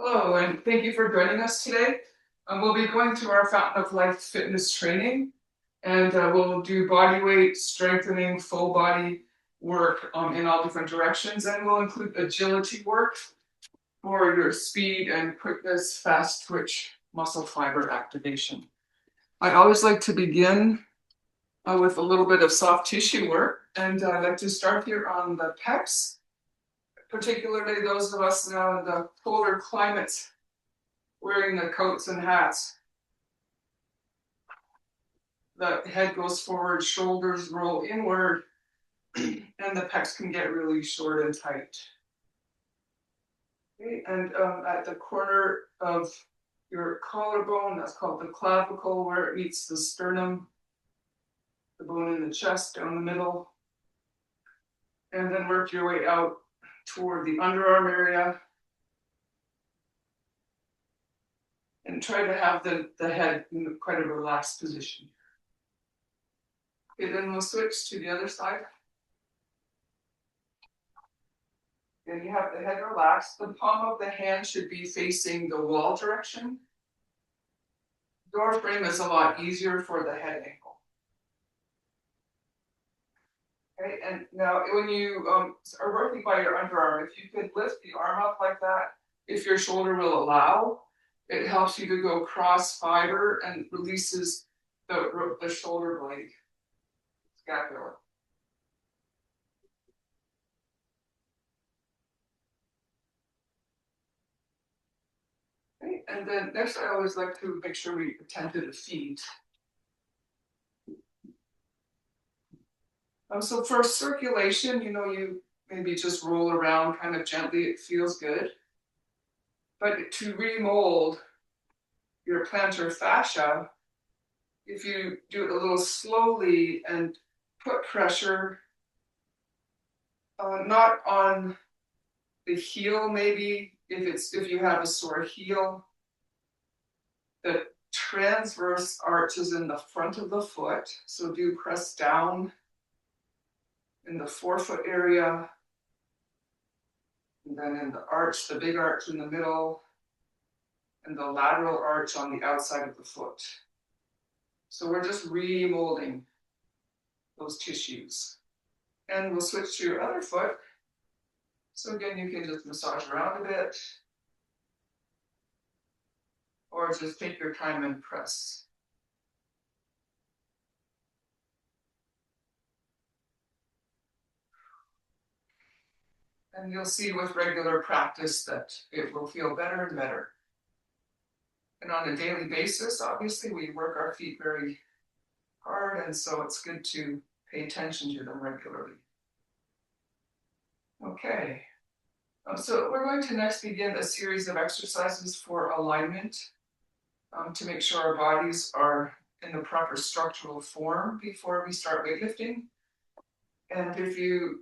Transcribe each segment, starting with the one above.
Hello, and thank you for joining us today. We'll be going through our Fountain of Life fitness training, and we'll do body weight strengthening, full body work in all different directions, and we'll include agility work for your speed and quickness, fast twitch, muscle fiber activation. I always like to begin with a little bit of soft tissue work, and I like to start here on the pecs, particularly those of us now in the colder climates wearing the coats and hats. The head goes forward, shoulders roll inward, and the pecs can get really short and tight. Okay, and at the corner of your collarbone, that's called the clavicle, where it meets the sternum, the bone in the chest down the middle, and then work your way out toward the underarm area. And try to have the head in quite a relaxed position. Okay, then we'll switch to the other side. And you have the head relaxed. The palm of the hand should be facing the wall direction. Door frame is a lot easier for the head angle. Okay, and now when you are working by your underarm, if you could lift the arm up like that, if your shoulder will allow, it helps you to go cross fiber and releases the shoulder blade, scapula. Okay, and then next, I always like to make sure we attend to the feet. So for circulation, you maybe just roll around kind of gently, it feels good. But to remold your plantar fascia, if you do it a little slowly and put pressure, not on the heel, maybe if you have a sore heel, the transverse arch is in the front of the foot, so do press down in the forefoot area, and then in the arch, the big arch in the middle, and the lateral arch on the outside of the foot. So we're just remolding those tissues. And we'll switch to your other foot. So again, you can just massage around a bit, or just take your time and press. And you'll see with regular practice that it will feel better and better. And on a daily basis, obviously, we work our feet very hard, and so it's good to pay attention to them regularly. Okay, so we're going to next begin a series of exercises for alignment to make sure our bodies are in the proper structural form before we start weightlifting. And if you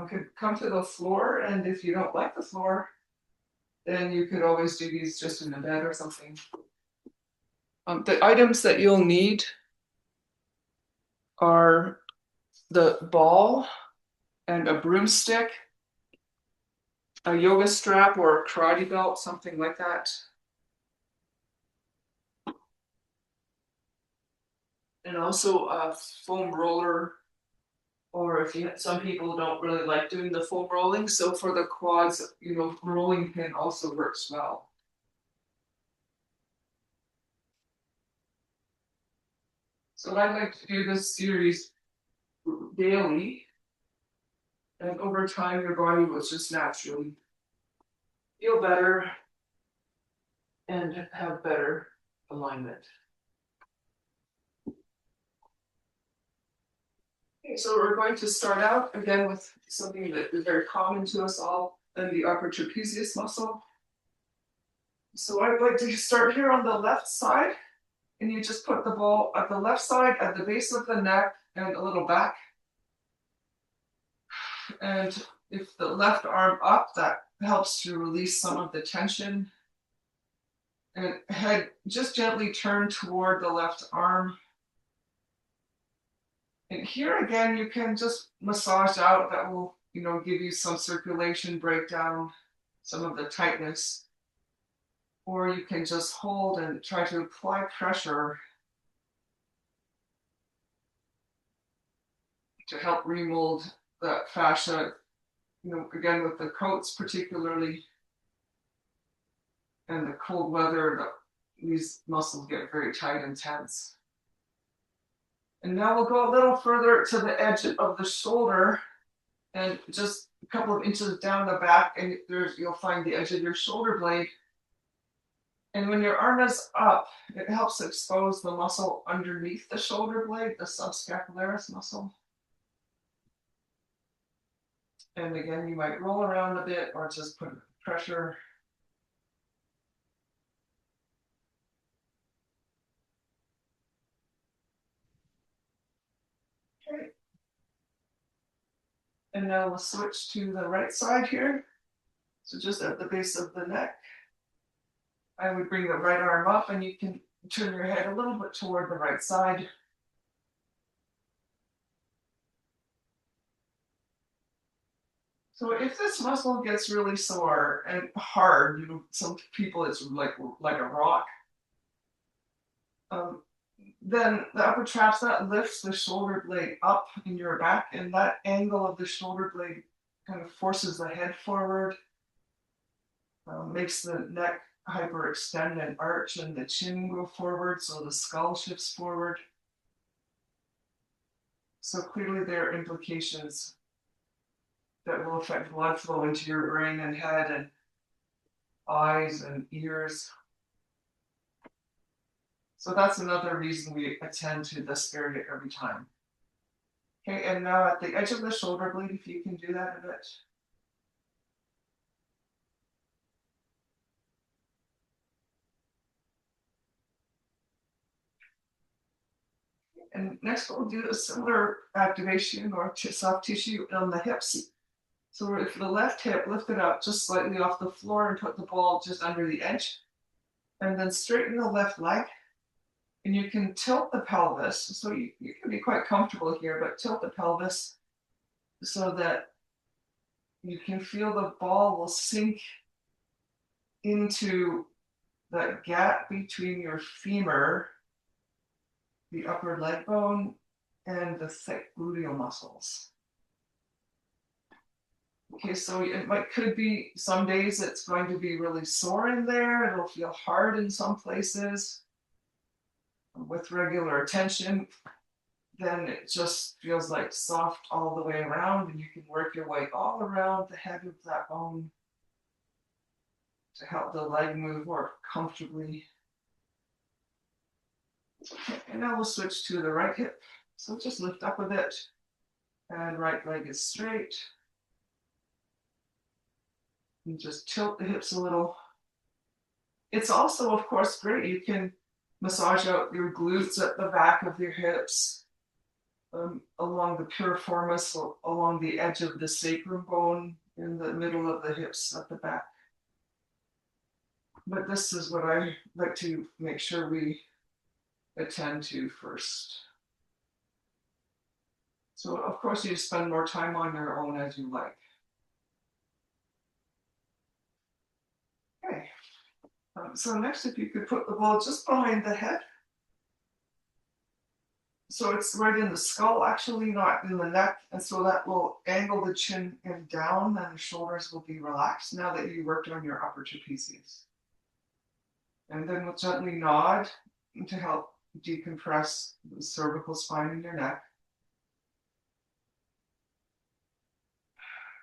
could come to the floor, and if you don't like the floor, then you could always do these just in the bed or something. The items that you'll need are the ball and a broomstick, a yoga strap or a karate belt, something like that. And also a foam roller, or some people don't really like doing the foam rolling, so for the quads, rolling pin also works well. So I like to do this series daily, and over time your body will just naturally feel better and have better alignment. Okay, so we're going to start out again with something that is very common to us all, and the upper trapezius muscle. So I'd like to start here on the left side, and you just put the ball at the left side at the base of the neck and a little back. And if the left arm up, that helps to release some of the tension. And head just gently turn toward the left arm. And here again, you can just massage out. That will, give you some circulation, break down some of the tightness. or you can just hold and try to apply pressure to help remold that fascia, again with the coats particularly, and the cold weather, these muscles get very tight and tense. And now we'll go a little further to the edge of the shoulder, and just a couple of inches down the back, and you'll find the edge of your shoulder blade. And when your arm is up, it helps expose the muscle underneath the shoulder blade, the subscapularis muscle. And again, you might roll around a bit or just put pressure. Okay. And now we'll switch to the right side here. So just at the base of the neck, I would bring the right arm up, and you can turn your head a little bit toward the right side. So if this muscle gets really sore and hard, some people it's like a rock, then the upper traps, that lifts the shoulder blade up in your back, and that angle of the shoulder blade kind of forces the head forward, makes the neck hyperextend and arch, and the chin go forward, so the skull shifts forward. So clearly there are implications that will affect blood flow into your brain and head and eyes and ears. So that's another reason we attend to this area every time. Okay, and now at the edge of the shoulder blade, if you can do that a bit. And next we'll do a similar activation or soft tissue on the hips. So if the left hip, lift it up just slightly off the floor and put the ball just under the edge. And then straighten the left leg. And you can tilt the pelvis. So you can be quite comfortable here, but tilt the pelvis so that you can feel the ball will sink into that gap between your femur, the upper leg bone, and the thick gluteal muscles. Okay, so could be some days it's going to be really sore in there. It'll feel hard in some places. With regular attention, then it just feels like soft all the way around, and you can work your way all around the head of that bone to help the leg move more comfortably. And now we'll switch to the right hip. So just lift up a bit, and right leg is straight. And just tilt the hips a little. It's also, of course, great. You can massage out your glutes at the back of your hips, along the piriformis, along the edge of the sacrum bone, in the middle of the hips at the back. But this is what I like to make sure we attend to first. So, of course, you spend more time on your own as you like. Okay. So next, if you could put the ball just behind the head. So it's right in the skull, actually, not in the neck. And so that will angle the chin and down, and the shoulders will be relaxed now that you worked on your upper trapezius. And then we'll gently nod to help decompress the cervical spine in your neck.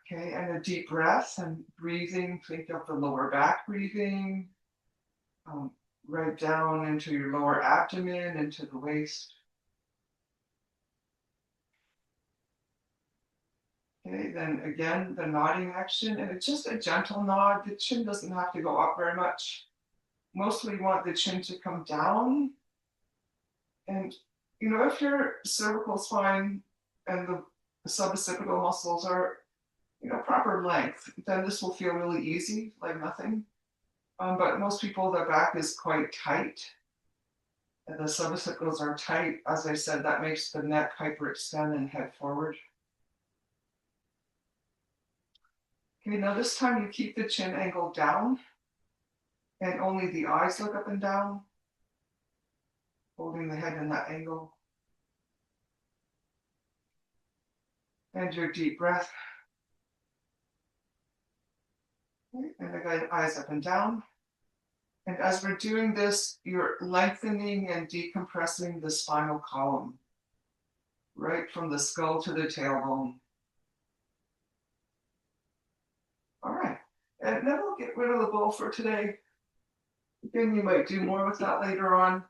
Okay, and a deep breath and breathing. Think of the lower back breathing, right down into your lower abdomen, into the waist. Okay, then again, the nodding action, and it's just a gentle nod. The chin doesn't have to go up very much. Mostly want the chin to come down. And, if your cervical spine and the suboccipital muscles are, proper length, then this will feel really easy, like nothing. But most people, their back is quite tight, and the suboccipitals are tight. As I said, that makes the neck hyperextend and head forward. Okay, now this time you keep the chin angle down, And only the eyes look up and down, holding the head in that angle. And your deep breath. Okay. And again, eyes up and down. And as we're doing this, you're lengthening and decompressing the spinal column, right from the skull to the tailbone. All right. And then we'll get rid of the ball for today. Again, you might do more with that later on.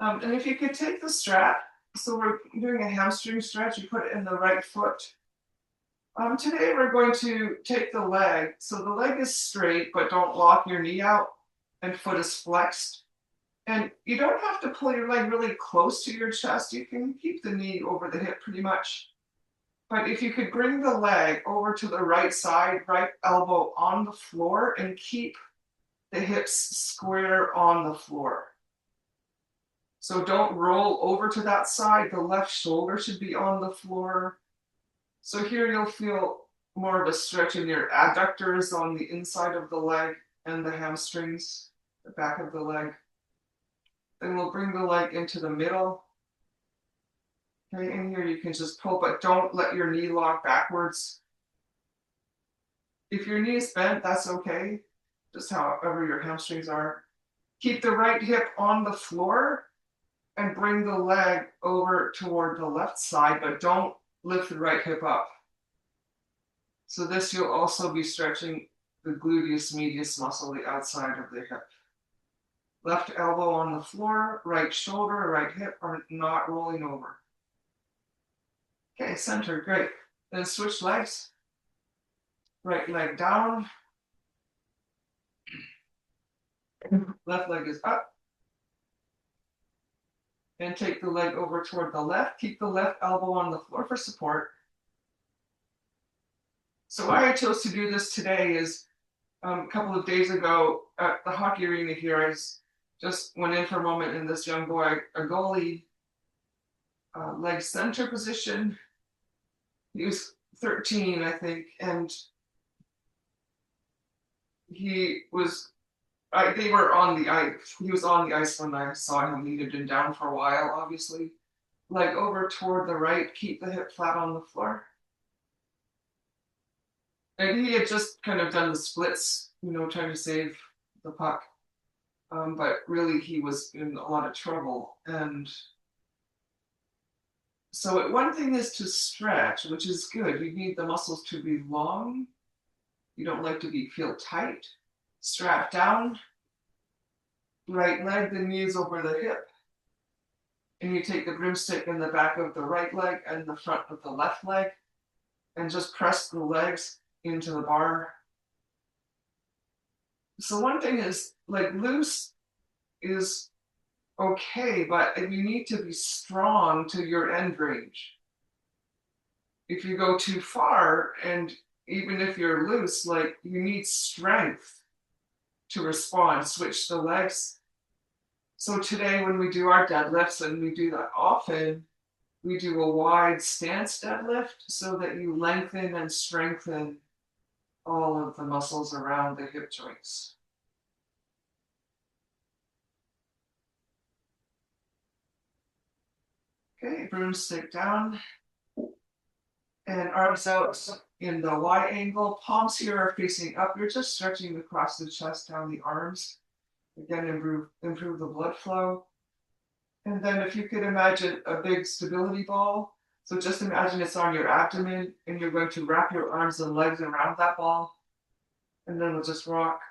And if you could take the strap, so we're doing a hamstring stretch, you put it in the right foot. Today we're going to take the leg. So the leg is straight, but don't lock your knee out, and foot is flexed. And you don't have to pull your leg really close to your chest. You can keep the knee over the hip pretty much. But if you could bring the leg over to the right side, right elbow on the floor, and keep the hips square on the floor. So don't roll over to that side. The left shoulder should be on the floor. So here you'll feel more of a stretch in your adductors on the inside of the leg and the hamstrings, the back of the leg. Then we'll bring the leg into the middle. Okay, and here you can just pull, but don't let your knee lock backwards. If your knee is bent, that's okay. Just however your hamstrings are. Keep the right hip on the floor and bring the leg over toward the left side, but don't lift the right hip up. So this, you'll also be stretching the gluteus medius muscle, the outside of the hip. Left elbow on the floor, right shoulder, right hip are not rolling over. Okay, center, great. Then switch legs. Right leg down. Left leg is up. And take the leg over toward the left. Keep the left elbow on the floor for support. So why I chose to do this today is a couple of days ago at the hockey arena here, I just went in for a moment, and this young boy, a goalie, leg center position. He was 13, I think, and he was, they were on the ice. He was on the ice when I saw him. He had been down for a while, obviously. Leg over toward the right, keep the hip flat on the floor. And he had just kind of done the splits, trying to save the puck. But really, he was in a lot of trouble. And so one thing is to stretch, which is good. You need the muscles to be long. You don't like to feel tight. Strap down. Right leg, the knees over the hip. And you take the broomstick in the back of the right leg and the front of the left leg. And just press the legs into the bar. So one thing is, loose is okay, but you need to be strong to your end range. If you go too far, and even if you're loose, you need strength to respond. Switch the legs. So today when we do our deadlifts, and we do that often, we do a wide stance deadlift so that you lengthen and strengthen all of the muscles around the hip joints. Okay, broomstick down. And arms out in the Y angle. Palms here are facing up. You're just stretching across the chest, down the arms. Again, improve the blood flow. And then if you could imagine a big stability ball. So just imagine it's on your abdomen, and you're going to wrap your arms and legs around that ball. And then we'll just rock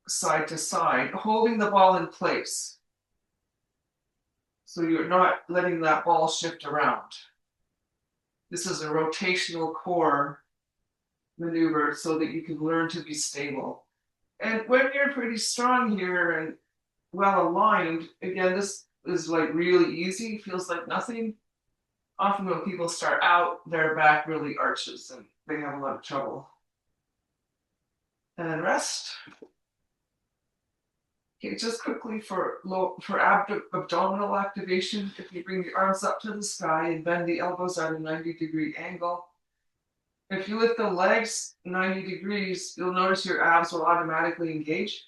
side to side, holding the ball in place. So you're not letting that ball shift around. This is a rotational core maneuver so that you can learn to be stable. And when you're pretty strong here and well aligned, again, this is really easy, feels like nothing. Often when people start out, their back really arches and they have a lot of trouble. And rest. Okay, just quickly for abdominal activation, if you bring the arms up to the sky and bend the elbows at a 90-degree angle. If you lift the legs 90 degrees, you'll notice your abs will automatically engage.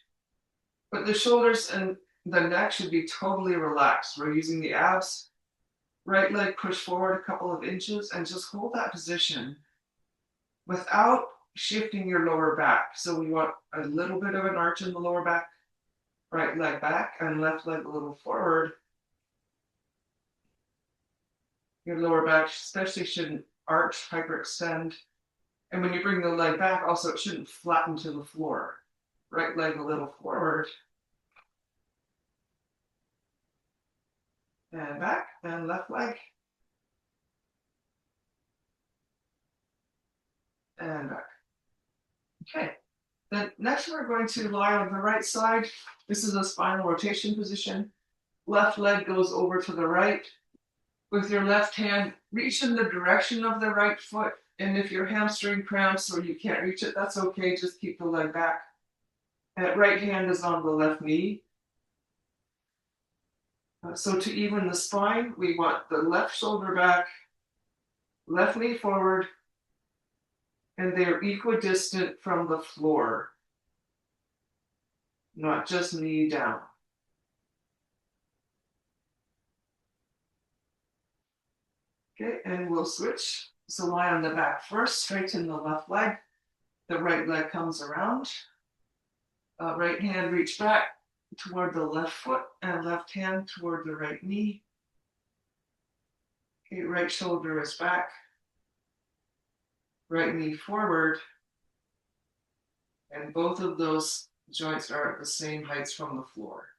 But the shoulders and the neck should be totally relaxed. We're using the abs. Right leg push forward a couple of inches and just hold that position without shifting your lower back. So we want a little bit of an arch in the lower back, right leg back and left leg a little forward. Your lower back especially shouldn't arch, hyperextend. And when you bring the leg back, also it shouldn't flatten to the floor. Right leg a little forward. And back, and left leg. And back. Okay. Then next we're going to lie on the right side. This is a spinal rotation position. Left leg goes over to the right. With your left hand, reach in the direction of the right foot. And if your hamstring cramps or you can't reach it, that's okay. Just keep the leg back. And right hand is on the left knee. So to even the spine, we want the left shoulder back, left knee forward, and they're equidistant from the floor, not just knee down. Okay, and we'll switch. So lie on the back first, straighten the left leg. The right leg comes around. Right hand reach back toward the left foot and left hand toward the right knee. Okay, right shoulder is back. Right knee forward. And both of those joints are at the same heights from the floor.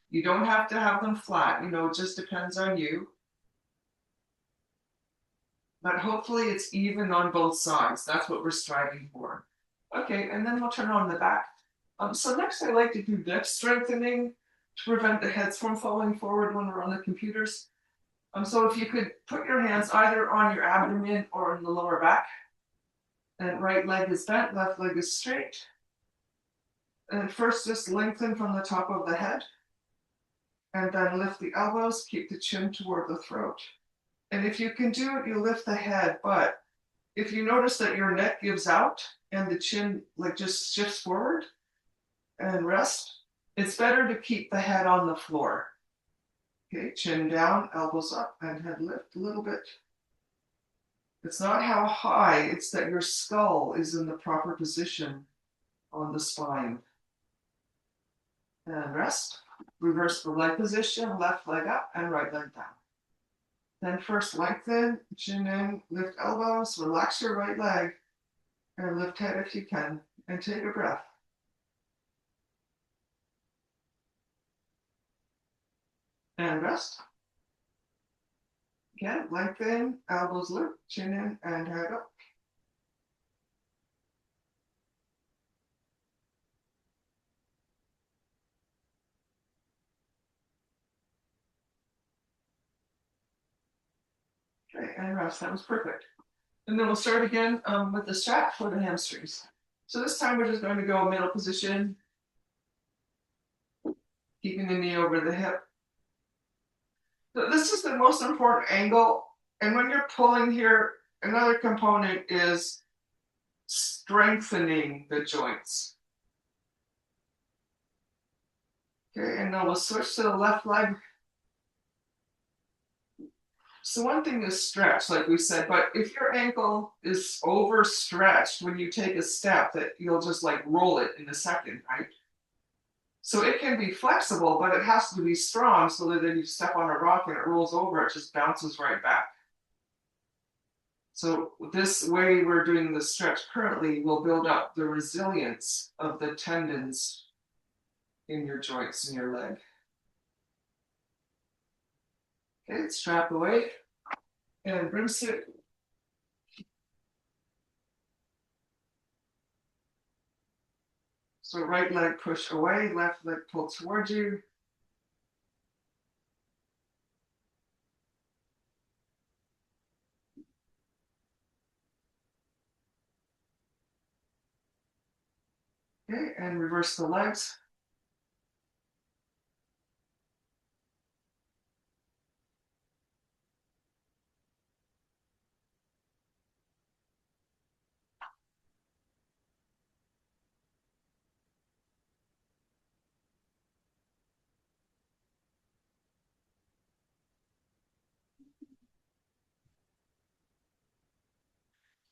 You don't have to have them flat, it just depends on you. But hopefully it's even on both sides. That's what we're striving for. Okay, and then we'll turn on the back. So next I like to do neck strengthening to prevent the heads from falling forward when we're on the computers. So if you could put your hands either on your abdomen or in the lower back. And right leg is bent, left leg is straight. And first just lengthen from the top of the head. And then lift the elbows, keep the chin toward the throat. And if you can do it, you lift the head. But if you notice that your neck gives out and the chin just shifts forward and rest, it's better to keep the head on the floor. Okay, chin down, elbows up, and head lift a little bit. It's not how high, it's that your skull is in the proper position on the spine. And rest. Reverse the leg position, left leg up and right leg down. Then first lengthen, chin in, lift elbows, relax your right leg, and lift head if you can, and take a breath. And rest. Again, lengthen, elbows lift, chin in, and head up. Okay, and rest. That was perfect. And then we'll start again with the strap for the hamstrings. So this time we're just going to go middle position, keeping the knee over the hip. So this is the most important angle. And when you're pulling here, another component is strengthening the joints. Okay, and now we'll switch to the left leg. So one thing is stretch, like we said, but if your ankle is overstretched when you take a step, that you'll just roll it in a second, right? So it can be flexible, but it has to be strong so that if you step on a rock and it rolls over, it just bounces right back. So this way we're doing the stretch currently will build up the resilience of the tendons in your joints in your leg. Okay, strap away and broomstick. So right leg push away, left leg pull towards you. Okay, and reverse the legs.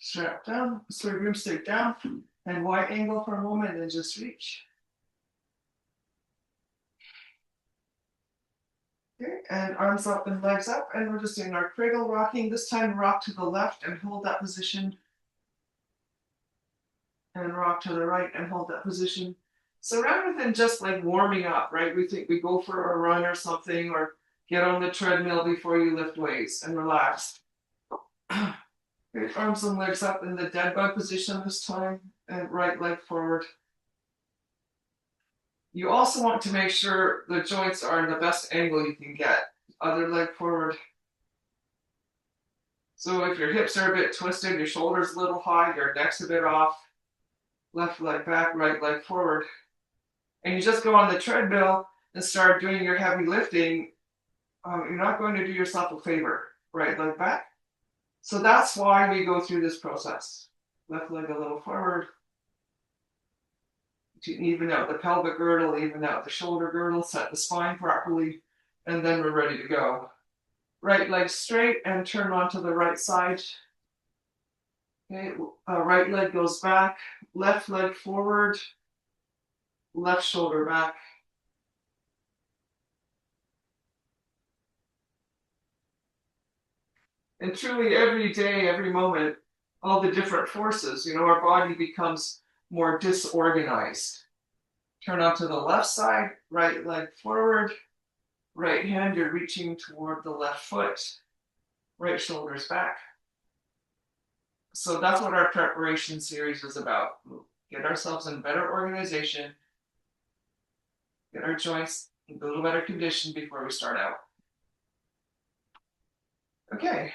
Strap down, sorry, broomstick down, and wide angle for a moment, and just reach. Okay, and arms up and legs up, and we're just doing our cradle rocking. This time, rock to the left and hold that position. And rock to the right and hold that position. So rather than just like warming up, right? We think we go for a run or something, or get on the treadmill before you lift weights and relax. Okay, arms and legs up in the dead bug position this time, and right leg forward. You also want to make sure the joints are in the best angle you can get. Other leg forward. So if your hips are a bit twisted, your shoulders a little high, your neck's a bit off, left leg back, right leg forward. And you just go on the treadmill and start doing your heavy lifting, you're not going to do yourself a favor. Right leg back. So that's why we go through this process. Left leg a little forward. To even out the pelvic girdle, even out the shoulder girdle, set the spine properly, and then we're ready to go. Right leg straight and turn onto the right side. Okay, right leg goes back, left leg forward, left shoulder back. And truly every day, every moment, all the different forces, our body becomes more disorganized. Turn onto the left side, right leg forward, right hand, you're reaching toward the left foot, right shoulder's back. So that's what our preparation series is about. Get ourselves in better organization, get our joints in a little better condition before we start out. Okay,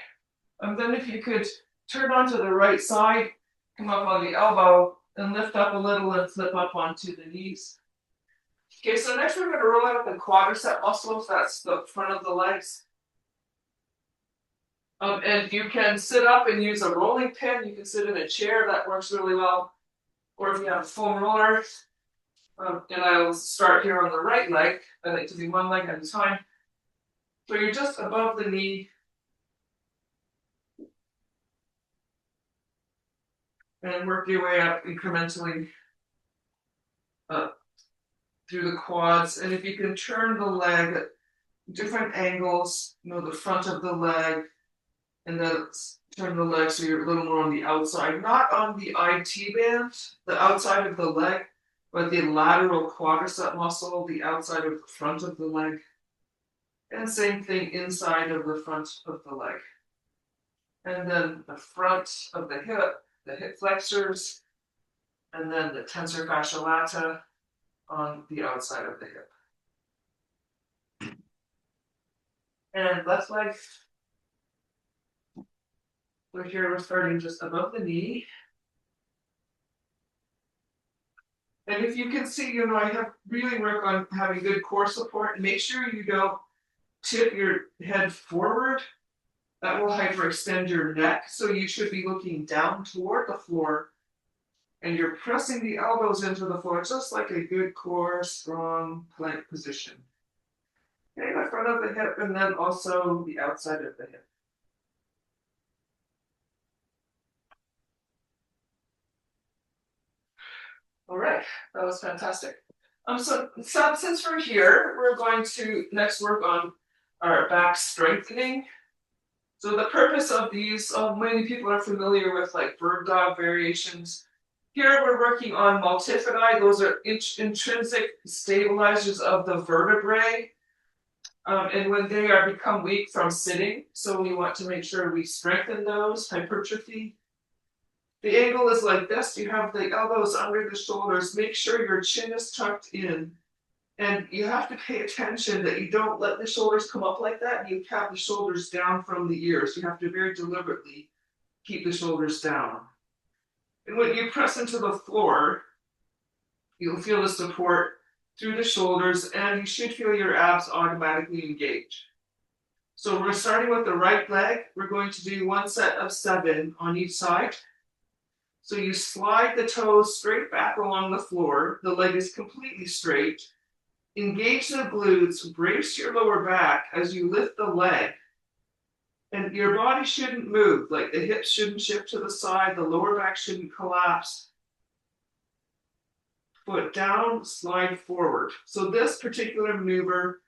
and then if you could turn onto the right side, come up on the elbow, and lift up a little and flip up onto the knees. Okay, so next we're going to roll out the quadricep muscles. That's the front of the legs. And you can sit up and use a rolling pin. You can sit in a chair. That works really well. Or if you have a foam roller. And I'll start here on the right leg. I like to do one leg at a time. So you're just above the knee. And work your way up incrementally through the quads. And if you can turn the leg at different angles, the front of the leg, and then turn the leg so you're a little more on the outside, not on the IT band, the outside of the leg, but the lateral quadricep muscle, the outside of the front of the leg. And same thing inside of the front of the leg. And then the front of the hip flexors, and then the tensor fascia lata on the outside of the hip. And left leg. So here we're starting just above the knee. And if you can see, I have really work on having good core support, and make sure you don't tip your head forward. That will hyperextend your neck. So you should be looking down toward the floor, and you're pressing the elbows into the floor, just like a good core, strong plank position. Okay, the front of the hip, and then also the outside of the hip. All right, that was fantastic. So since we're here, we're going to next work on our back strengthening. So the purpose of these, many people are familiar with like bird dog variations. Here we're working on multifidi. Those are intrinsic stabilizers of the vertebrae. And when they become weak from sitting, so we want to make sure we strengthen those, hypertrophy. The angle is like this. You have the elbows under the shoulders. Make sure your chin is tucked in. And you have to pay attention that you don't let the shoulders come up like that. You have the shoulders down from the ears. You have to very deliberately keep the shoulders down. And when you press into the floor, you'll feel the support through the shoulders, and you should feel your abs automatically engage. So we're starting with the right leg. We're going to do one set of 7 on each side. So you slide the toes straight back along the floor. The leg is completely straight. Engage the glutes, brace your lower back as you lift the leg. And your body shouldn't move, like the hips shouldn't shift to the side, the lower back shouldn't collapse. Foot down, slide forward. So this particular maneuver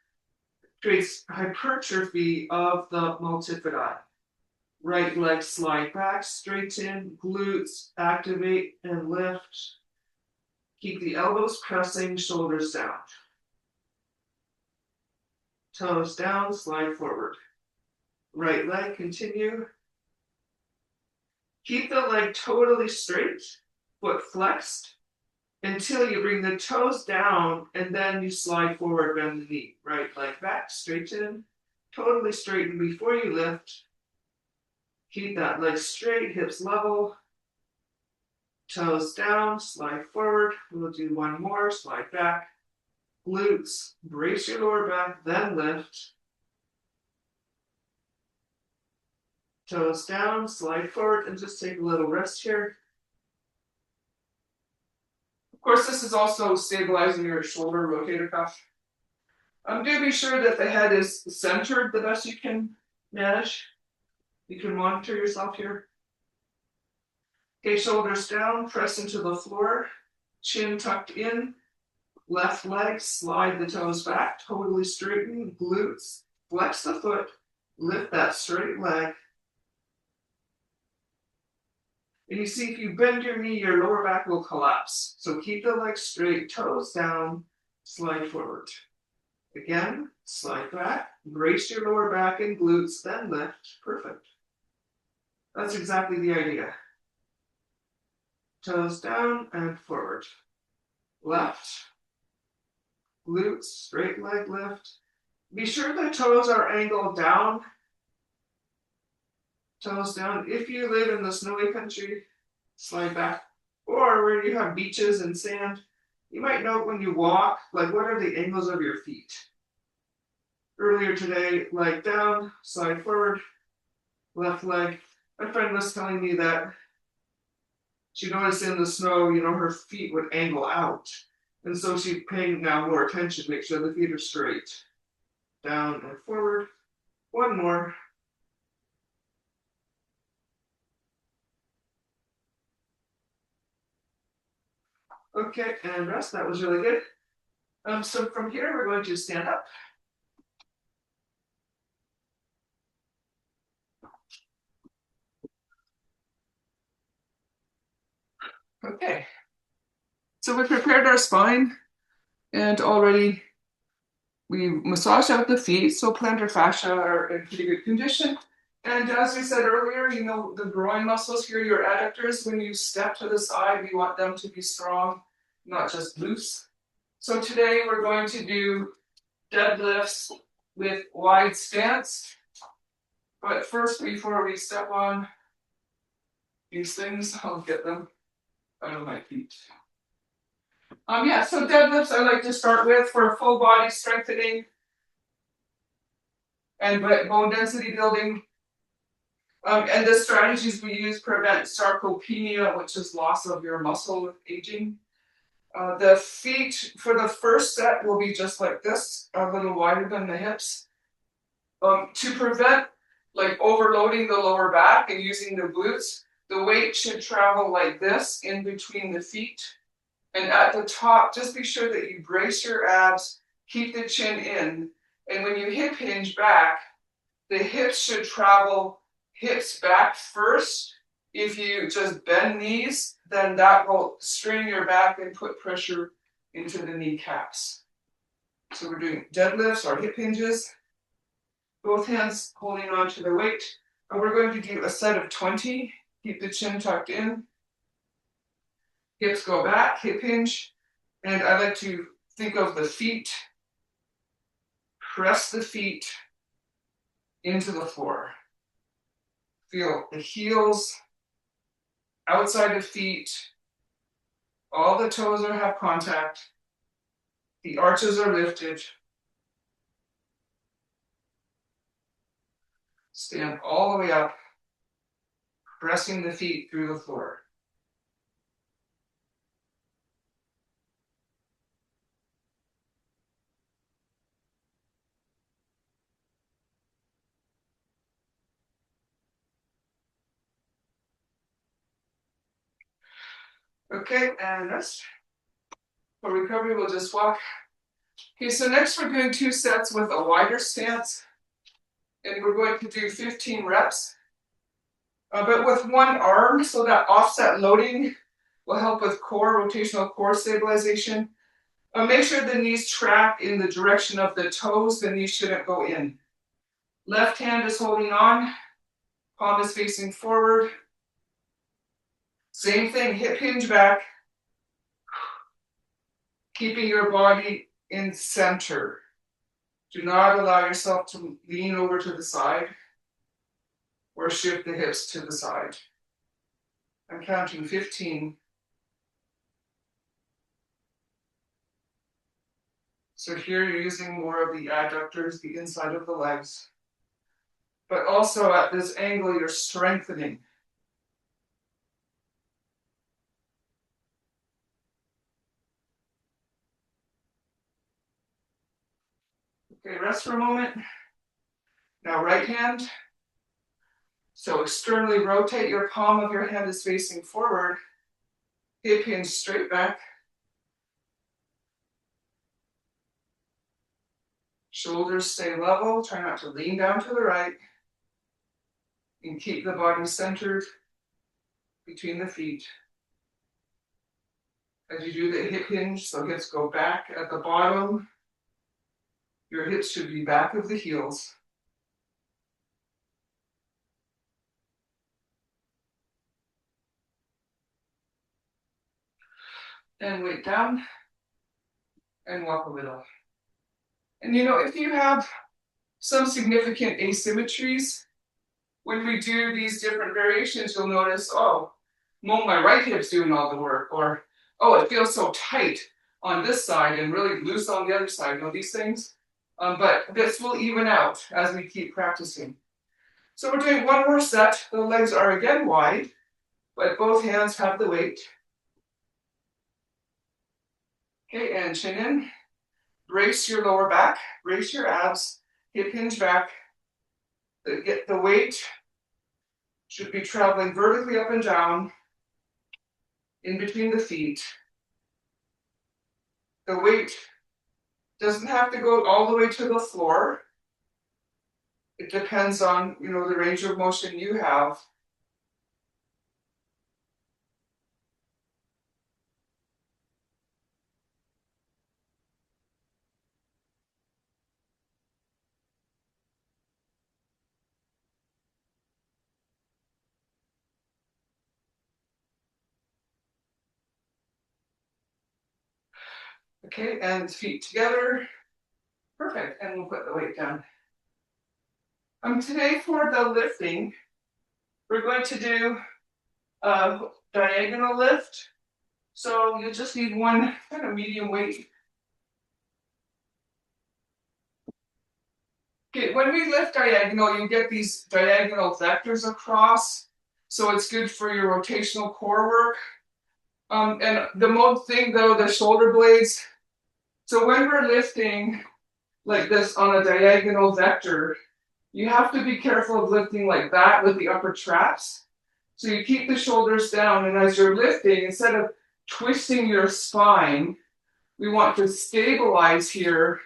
creates hypertrophy of the multifidi. Right leg slide back, straighten, glutes, activate and lift. Keep the elbows pressing, shoulders down. Toes down, slide forward. Right leg, continue. Keep the leg totally straight, foot flexed, until you bring the toes down and then you slide forward, bend the knee. Right leg back, straighten, totally straighten before you lift. Keep that leg straight, hips level. Toes down, slide forward. We'll do one more, slide back. Glutes, brace your lower back, then lift. Toes down, slide forward, and just take a little rest here. Of course, this is also stabilizing your shoulder rotator cuff. Do be sure that the head is centered the best you can manage. You can monitor yourself here. Okay, shoulders down, press into the floor, chin tucked in, left leg, slide the toes back, totally straighten, glutes, flex the foot, lift that straight leg. And you see, if you bend your knee, your lower back will collapse. So keep the leg straight, toes down, slide forward. Again, slide back, brace your lower back and glutes, then lift. Perfect. That's exactly the idea. Toes down and forward. Left. Glutes, straight leg lift. Be sure the toes are angled down. Toes down. If you live in the snowy country, slide back. Or where you have beaches and sand, you might note when you walk, like what are the angles of your feet? Earlier today, leg down, slide forward, left leg. My friend was telling me that she noticed in the snow, her feet would angle out. And so she's paying now more attention, make sure the feet are straight. Down and forward. One more. Okay, and rest. That was really good. So from here, we're going to stand up. Okay. So we prepared our spine, and already we massaged out the feet, so plantar fascia are in pretty good condition. And as we said earlier, the groin muscles here, your adductors, when you step to the side, we want them to be strong, not just loose. So today we're going to do deadlifts with wide stance. But first, before we step on these things, I'll get them out of my feet. So deadlifts I like to start with for full body strengthening and bone density building. And the strategies we use prevent sarcopenia, which is loss of your muscle with aging. The feet for the first set will be just like this, a little wider than the hips. To prevent overloading the lower back and using the glutes, the weight should travel like this in between the feet. And at the top, just be sure that you brace your abs, keep the chin in. And when you hip hinge back, the hips should travel hips back first. If you just bend knees, then that will strain your back and put pressure into the kneecaps. So we're doing deadlifts or hip hinges. Both hands holding on to the weight. And we're going to do a set of 20. Keep the chin tucked in. Hips go back, hip hinge. And I like to think of the feet. Press the feet into the floor. Feel the heels outside the feet. All the toes have contact. The arches are lifted. Stand all the way up, pressing the feet through the floor. Okay, and rest. For recovery, we'll just walk. Okay, so next we're doing 2 sets with a wider stance. And we're going to do 15 reps. But with one arm, so that offset loading will help with core, rotational core stabilization. Make sure the knees track in the direction of the toes. The knees shouldn't go in. Left hand is holding on. Palm is facing forward. Same thing, hip hinge back. Keeping your body in center. Do not allow yourself to lean over to the side or shift the hips to the side. I'm counting 15. So here you're using more of the adductors, the inside of the legs. But also at this angle, you're strengthening. Okay, rest for a moment. Now right hand. So externally rotate, your palm of your hand is facing forward. Hip hinge straight back. Shoulders stay level, try not to lean down to the right. And keep the body centered between the feet. As you do the hip hinge, so hips go back at the bottom. Your hips should be back of the heels. And weight down. And walk a little. And you know, if you have some significant asymmetries, when we do these different variations, you'll notice, oh, my right hip's doing all the work, or, oh, it feels so tight on this side and really loose on the other side, you know, these things. But this will even out as we keep practicing. So we're doing one more set. The legs are again wide, but both hands have the weight. Okay, and chin in. Brace your lower back, brace your abs, hip hinge back. The weight should be traveling vertically up and down in between the feet. The weight doesn't have to go all the way to the floor. It depends on, you know, the range of motion you have. Okay, and feet together. Perfect, and we'll put the weight down. Today for the lifting, we're going to do a diagonal lift. So you just need one kind of medium weight. Okay, when we lift diagonal, you get these diagonal vectors across. So it's good for your rotational core work. And the most thing though, the shoulder blades. So when we're lifting like this on a diagonal vector, you have to be careful of lifting like that with the upper traps. So you keep the shoulders down, and as you're lifting, instead of twisting your spine, we want to stabilize here,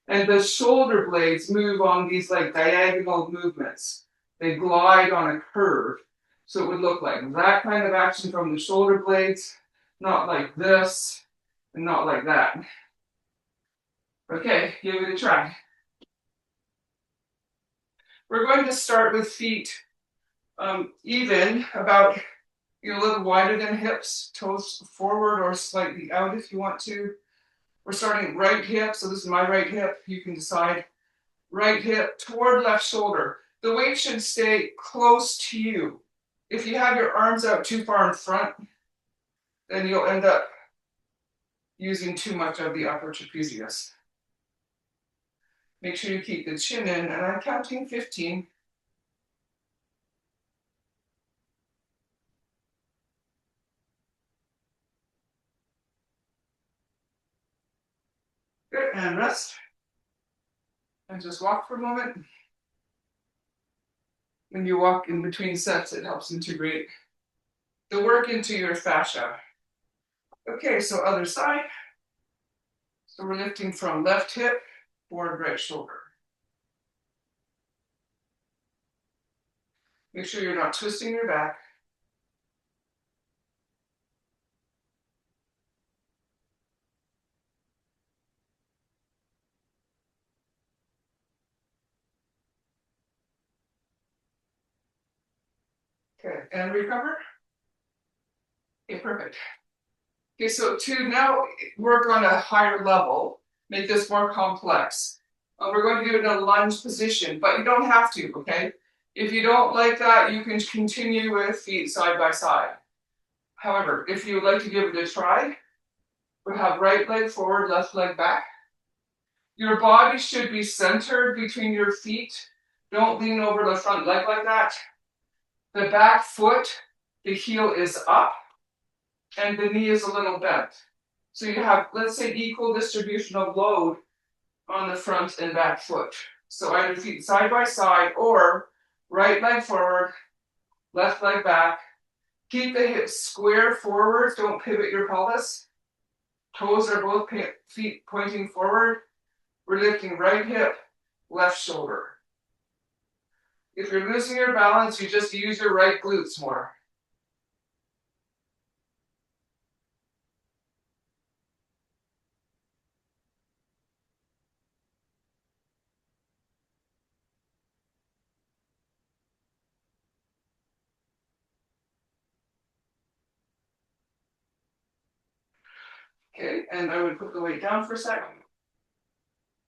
and the shoulder blades move on these like diagonal movements. They glide on a curve. So it would look like that kind of action from the shoulder blades, not like this, and not like that. Okay, give it a try. We're going to start with feet even, about a little wider than hips, toes forward or slightly out if you want to. We're starting right hip, so this is my right hip. You can decide. Right hip toward left shoulder. The weight should stay close to you. If you have your arms out too far in front, then you'll end up using too much of the upper trapezius. Make sure you keep the chin in, and I'm counting 15. Good, and rest. And just walk for a moment. When you walk in between sets, it helps integrate the work into your fascia. Okay, so other side. So we're lifting from left hip, forward right shoulder. Make sure you're not twisting your back. Okay, and recover. Okay, perfect. Okay, so to now work on a higher level, make this more complex. We're going to do it in a lunge position, but you don't have to, okay? If you don't like that, you can continue with feet side by side. However, if you would like to give it a try, we have right leg forward, left leg back. Your body should be centered between your feet. Don't lean over the front leg like that. The back foot, the heel is up, and the knee is a little bent. So you have, let's say, equal distribution of load on the front and back foot. So either feet side by side or right leg forward, left leg back. Keep the hips square forward. Don't pivot your pelvis. Toes are both feet pointing forward. We're lifting right hip, left shoulder. If you're losing your balance, you just use your right glutes more. Okay, and I would put the weight down for a second.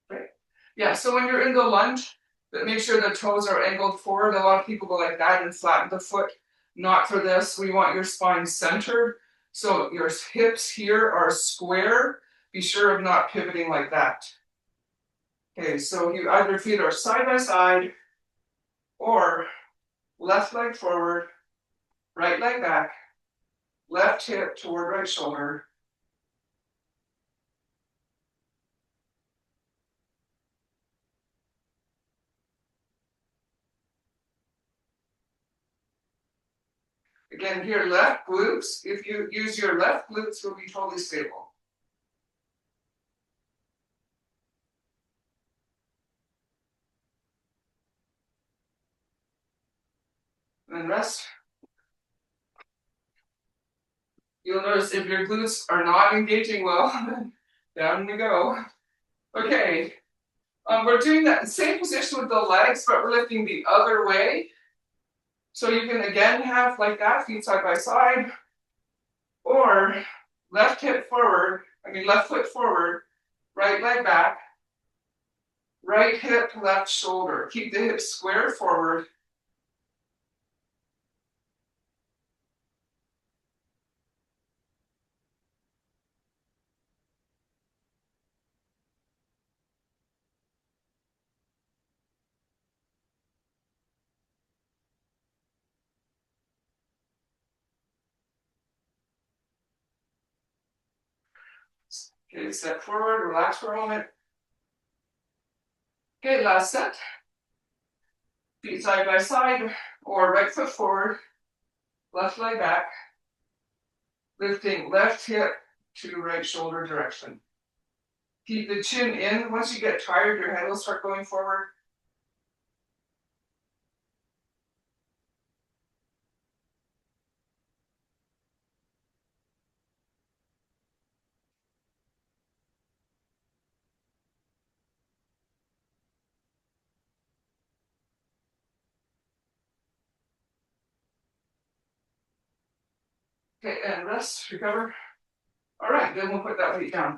Right. Yeah, so when you're in the lunge, but make sure the toes are angled forward. A lot of people go like that and flatten the foot. Not for this. We want your spine centered. So your hips here are square. Be sure of not pivoting like that. Okay, so you either feet are side by side or left leg forward, right leg back, left hip toward right shoulder. Again, here, left glutes. If you use your left glutes, will be totally stable. And then rest. You'll notice if your glutes are not engaging well, down we go. Okay, we're doing that same position with the legs, but we're lifting the other way. So you can again have like that, feet side by side, or left foot forward, right leg back, right hip, left shoulder. Keep the hips square forward. Okay, step forward, relax for a moment. Okay, last set. Feet side by side, or right foot forward, left leg back, lifting left hip to right shoulder direction. Keep the chin in. Once you get tired, your head will start going forward. Okay, and rest, recover. All right, then we'll put that weight down.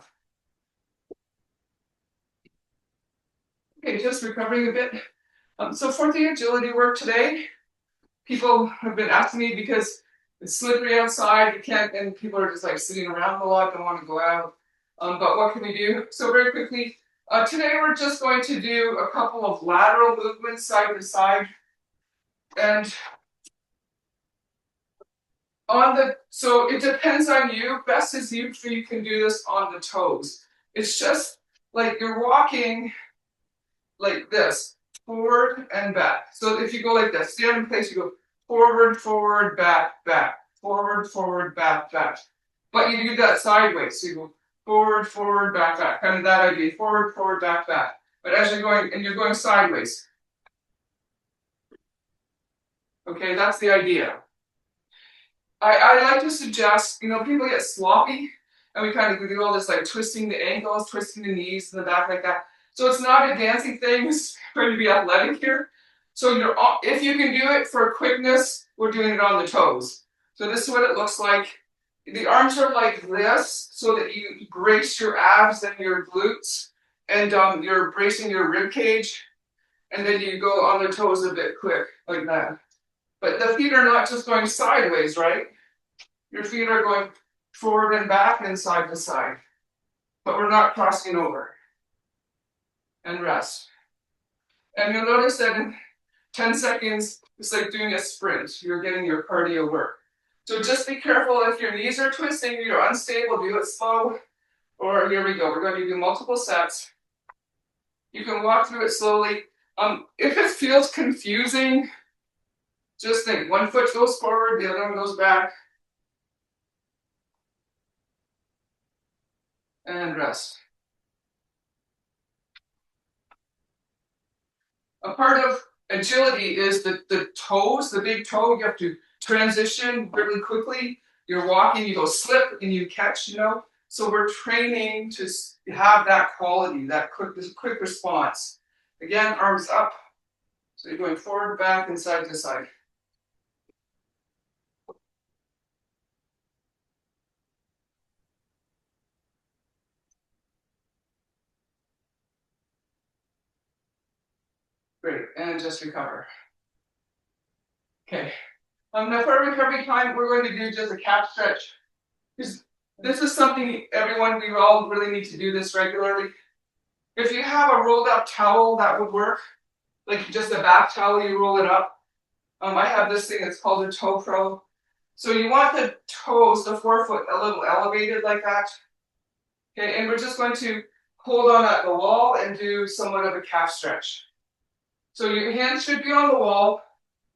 Okay, just recovering a bit. So for the agility work today, people have been asking me because it's slippery outside, you can't, and people are just like sitting around a lot, don't want to go out. But what can we do? So very quickly, today we're just going to do a couple of lateral movements side to side. And so it depends on you. Best is you can do this on the toes. It's just like you're walking like this, forward and back. So if you go like this, stand in place, you go forward, forward, back, back, forward, forward, back, back. But you do that sideways. So you go forward, forward, back, back. Kind of that idea. Forward, forward, back, back. But as you're going, and you're going sideways. Okay, that's the idea. I like to suggest, people get sloppy and we kind of do all this like twisting the ankles, twisting the knees and the back like that. So it's not a dancing thing, it's going to be athletic here. So if you can do it for quickness, we're doing it on the toes. So this is what it looks like. The arms are like this so that you brace your abs and your glutes and you're bracing your rib cage and then you go on the toes a bit quick like that. But the feet are not just going sideways, right? Your feet are going forward and back and side to side. But we're not crossing over. And rest. And you'll notice that in 10 seconds, it's like doing a sprint. You're getting your cardio work. So just be careful if your knees are twisting, you're unstable, do it slow. Or here we go, we're going to do multiple sets. You can walk through it slowly. If it feels confusing, just think, one foot goes forward, the other one goes back. And rest. A part of agility is the toes, the big toe. You have to transition really quickly. You're walking, you go slip and you catch, So we're training to have that quality, that quick response. Again, arms up. So you're going forward, back, and side to side. Great, and just recover. Okay. For recovery time, we're going to do just a calf stretch. Because this is something we all really need to do this regularly. If you have a rolled up towel, that would work. Like just a bath towel, you roll it up. I have this thing, it's called a toe pro. So you want the toes, the forefoot, a little elevated like that. Okay, and we're just going to hold on at the wall and do somewhat of a calf stretch. So your hands should be on the wall.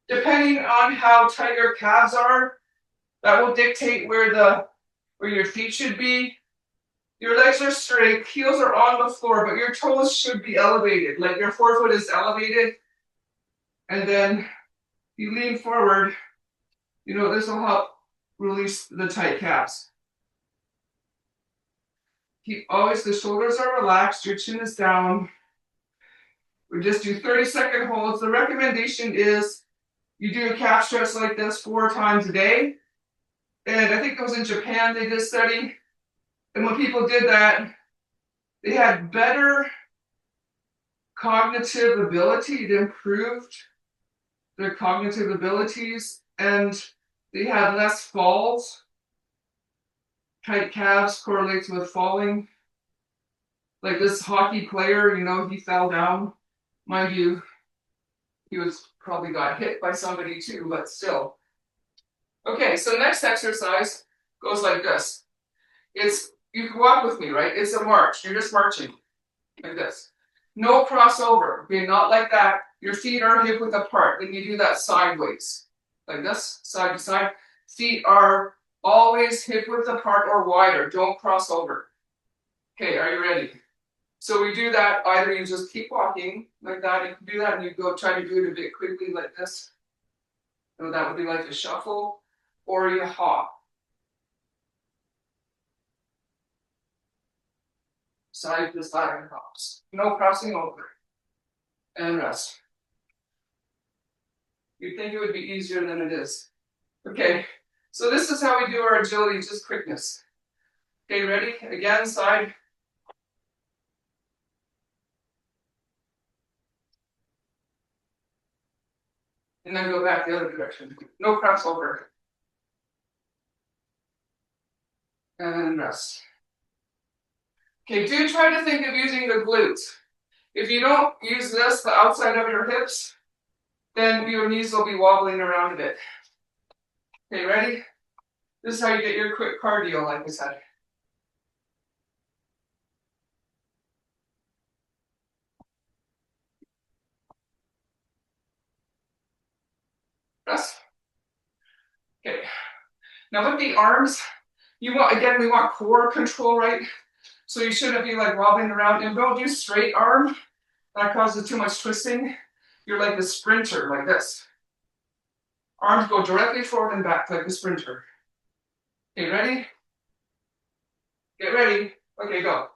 Depending on how tight your calves are, that will dictate where your feet should be. Your legs are straight, heels are on the floor, but your toes should be elevated. Like your forefoot is elevated. And then you lean forward. This will help release the tight calves. Keep always, the shoulders are relaxed, your chin is down. We just do 30-second holds. The recommendation is you do a calf stretch like this 4 times a day. And I think it was in Japan they did a study. And when people did that, they had better cognitive ability. It improved their cognitive abilities and they had less falls. Tight calves correlates with falling. Like this hockey player, he fell down. Mind you, he was probably got hit by somebody too, but still. Okay, so next exercise goes like this. You can walk with me, right? It's a march. You're just marching like this. No crossover. Okay, not like that. Your feet are hip width apart. Then you do that sideways. Like this, side to side. Feet are always hip width apart or wider. Don't cross over. Okay, are you ready? So we do that, either you just keep walking like that, you can do that and you go try to do it a bit quickly like this. So that would be like a shuffle, or you hop. Side to side hops. No crossing over. And rest. You'd think it would be easier than it is. Okay, so this is how we do our agility, just quickness. Okay, ready? Again, side. And then go back the other direction. No crossover. And rest. Okay, do try to think of using the glutes. If you don't use this, the outside of your hips, then your knees will be wobbling around a bit. Okay, ready? This is how you get your quick cardio, like I said. Rest. Okay. Now with the arms, You want, again, we want core control, right? So you shouldn't be like wobbling around, and don't do straight arm. That causes too much twisting. You're like the sprinter, like this. Arms go directly forward and back like the sprinter. Okay, ready? Get ready. Okay, go.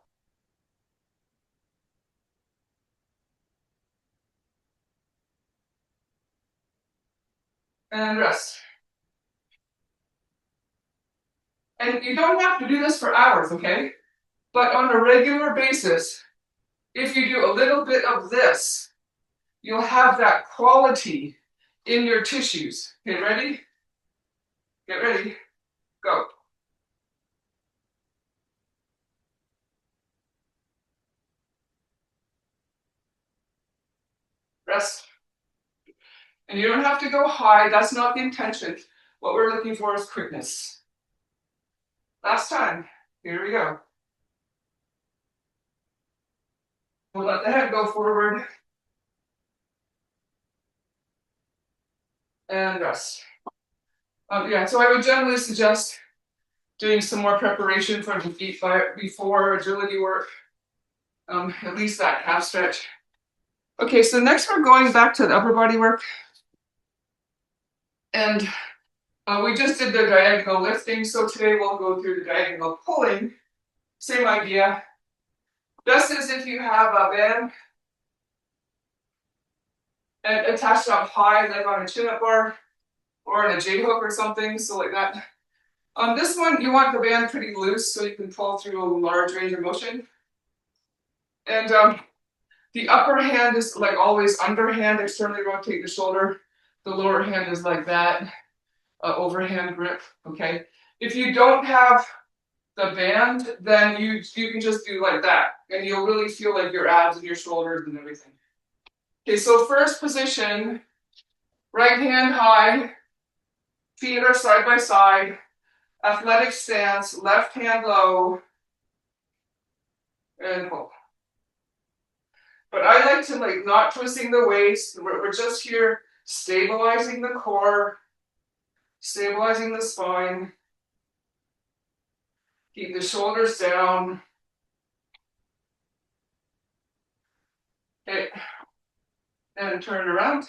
And rest. And you don't have to do this for hours, okay? But on a regular basis, if you do a little bit of this, you'll have that quality in your tissues. Okay, ready? Get ready. Go. Rest. And you don't have to go high. That's not the intention. What we're looking for is quickness. Last time. Here we go. We'll let the head go forward. And rest. Yeah, so I would generally suggest doing some more preparation for the feet before agility work. At least that calf stretch. Okay, so next we're going back to the upper body work. And we just did the diagonal lifting, so today we'll go through the diagonal pulling. Same idea. Just as if you have a band and attached up high, like on a chin-up bar or in a J-hook or something, so like that. This one, you want the band pretty loose so you can pull through a large range of motion. And the upper hand is like always underhand, externally rotate the shoulder. The lower hand is like that, overhand grip, okay? If you don't have the band, then you can just do like that, and you'll really feel like your abs and your shoulders and everything. Okay, so first position, right hand high, feet are side by side, athletic stance, left hand low, and hold. But I like to like not twisting the waist. We're just here stabilizing the core, stabilizing the spine. Keep the shoulders down. Okay. And turn around.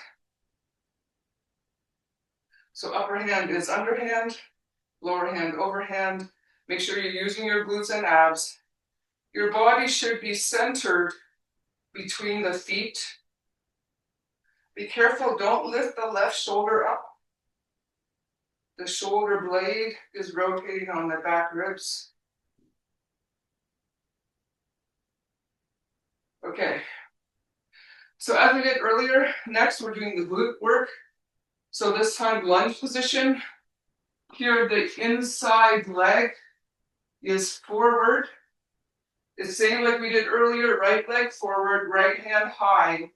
So upper hand is underhand, lower hand overhand. Make sure you're using your glutes and abs. Your body should be centered between the feet. Be careful, don't lift the left shoulder up. The shoulder blade is rotating on the back ribs. Okay. So as we did earlier, next we're doing the glute work. So this time lunge position. Here the inside leg is forward. It's the same like we did earlier, right leg forward, right hand high,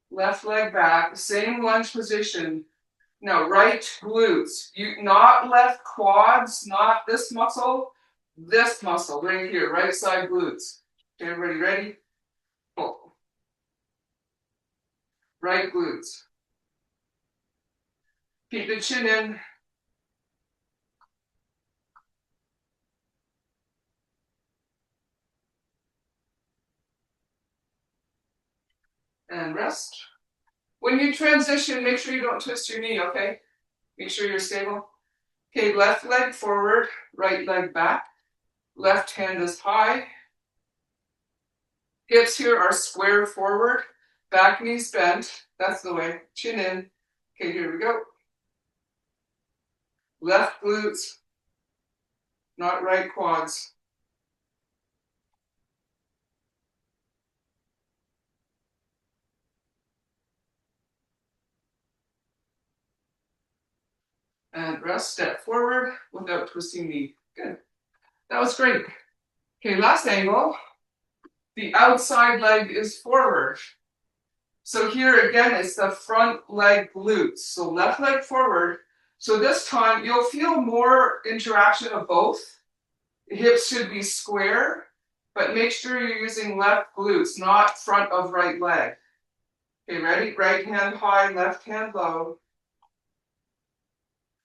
left leg back, same lunge position. Now right glutes, not left quads, not this muscle right here, right side glutes. Okay, everybody ready? Pull. Right glutes. Keep the chin in. And rest. When you transition, make sure you don't twist your knee, okay? Make sure you're stable. Okay, left leg forward, right leg back. Left hand is high. Hips here are square forward. Back knees bent. That's the way. Chin in. Okay, here we go. Left glutes, not right quads. And rest, step forward without twisting knee. Good. That was great. Okay, last angle. The outside leg is forward. So here again, it's the front leg glutes. So left leg forward. So this time you'll feel more interaction of both. The hips should be square, but make sure you're using left glutes, not front of right leg. Okay, ready? Right hand high, left hand low.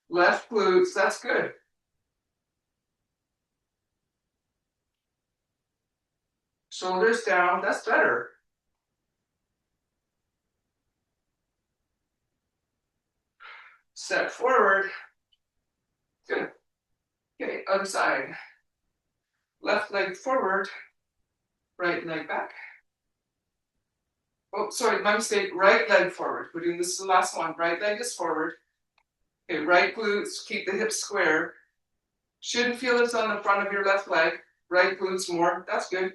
Left glutes, that's good. Shoulders down, that's better. Step forward. Good. Okay, other side. Left leg forward, right leg back. Oh, sorry, my mistake. Right leg forward. We're doing this is the last one. Right leg is forward. Okay, right glutes, keep the hips square. Shouldn't feel this on the front of your left leg. Right glutes more. That's good.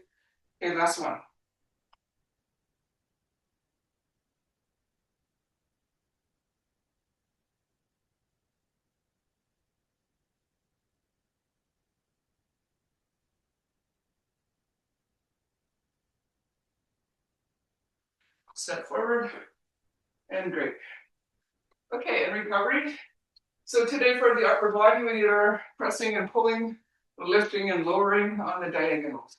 Okay, last one. Step forward. And great. Okay, and recovery. So today for the upper body, we need our pressing and pulling, lifting and lowering on the diagonals.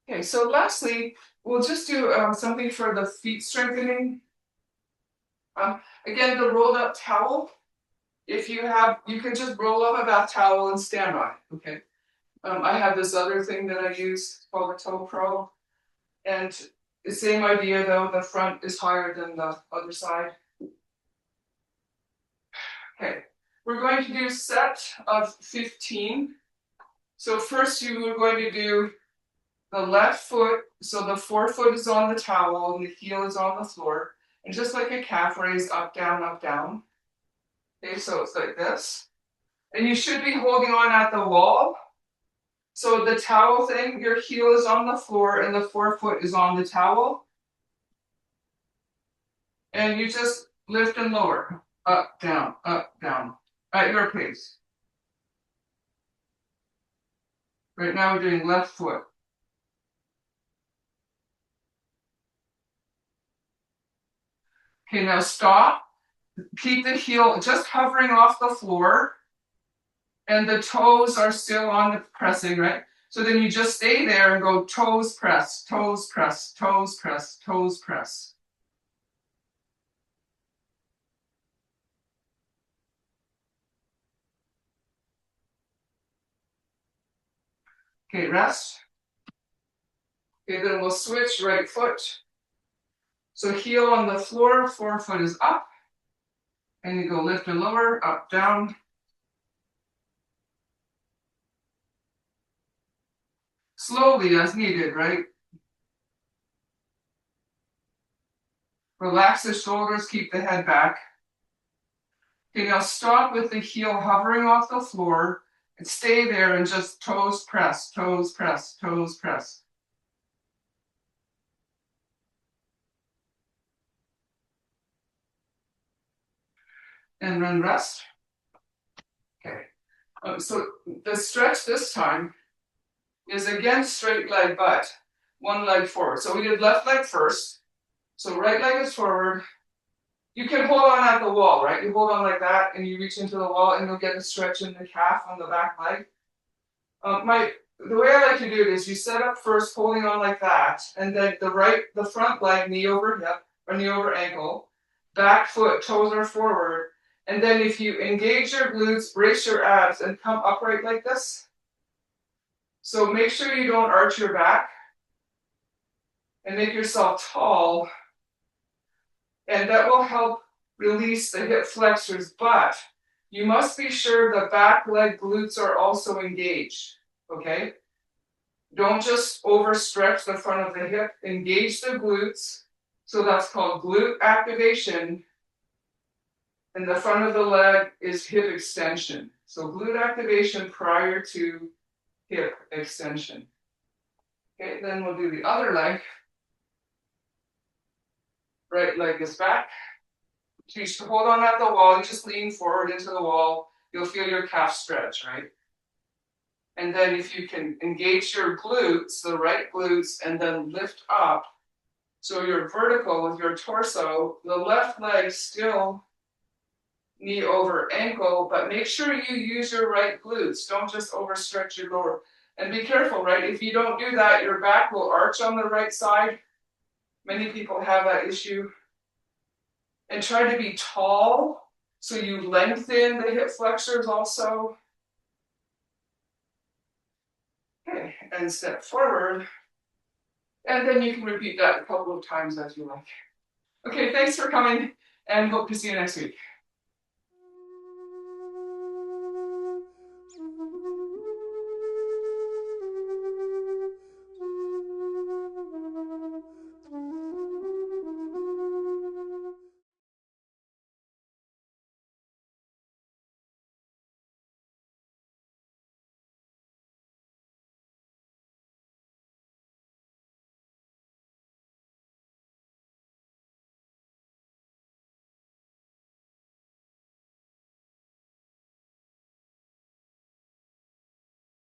Okay, so lastly, we'll just do something for the feet strengthening. Again, the rolled up towel. If you have, you can just roll up a bath towel and stand on it, okay? I have this other thing that I use called a toe pro. And the same idea though, the front is higher than the other side. Okay, we're going to do a set of 15. So first you are going to do the left foot, so the forefoot is on the towel and the heel is on the floor. And just like a calf raise, up, down, up, down. Okay, so it's like this. And you should be holding on at the wall. So the towel thing, your heel is on the floor and the forefoot is on the towel. And you just lift and lower, up, down, at your pace. Right now we're doing left foot. Okay, now stop. Keep the heel just hovering off the floor. And the toes are still on the pressing, right? So then you just stay there and go toes press, toes press, toes press, toes press. Okay, rest. Okay, then we'll switch right foot. So heel on the floor, forefoot is up. And you go lift and lower, up, down. Slowly as needed, right? Relax the shoulders, keep the head back. Okay, now stop with the heel hovering off the floor and stay there and just toes press, toes press, toes press. And then rest. Okay. So the stretch this time is again straight leg, but one leg forward. So we did left leg first. So right leg is forward. You can hold on at the wall, right? You hold on like that and you reach into the wall and you'll get a stretch in the calf on the back leg. The way I like to do it is you set up first holding on like that, and then the front leg, knee over hip or knee over ankle, back foot, toes are forward. And then if you engage your glutes, brace your abs and come upright like this. So make sure you don't arch your back and make yourself tall. And that will help release the hip flexors, but you must be sure the back leg glutes are also engaged, okay? Don't just overstretch the front of the hip, engage the glutes. So that's called glute activation. And the front of the leg is hip extension. So glute activation prior to hip extension. Okay, then we'll do the other leg. Right leg is back. So you should hold on at the wall and just lean forward into the wall. You'll feel your calf stretch, right? And then if you can engage your glutes, the right glutes, and then lift up. So you're vertical with your torso, the left leg still knee over ankle, but make sure you use your right glutes. Don't just overstretch your lower. And be careful, right? If you don't do that, your back will arch on the right side. Many people have that issue. And try to be tall, so you lengthen the hip flexors also. Okay, and step forward. And then you can repeat that a couple of times as you like. Okay, thanks for coming and hope to see you next week.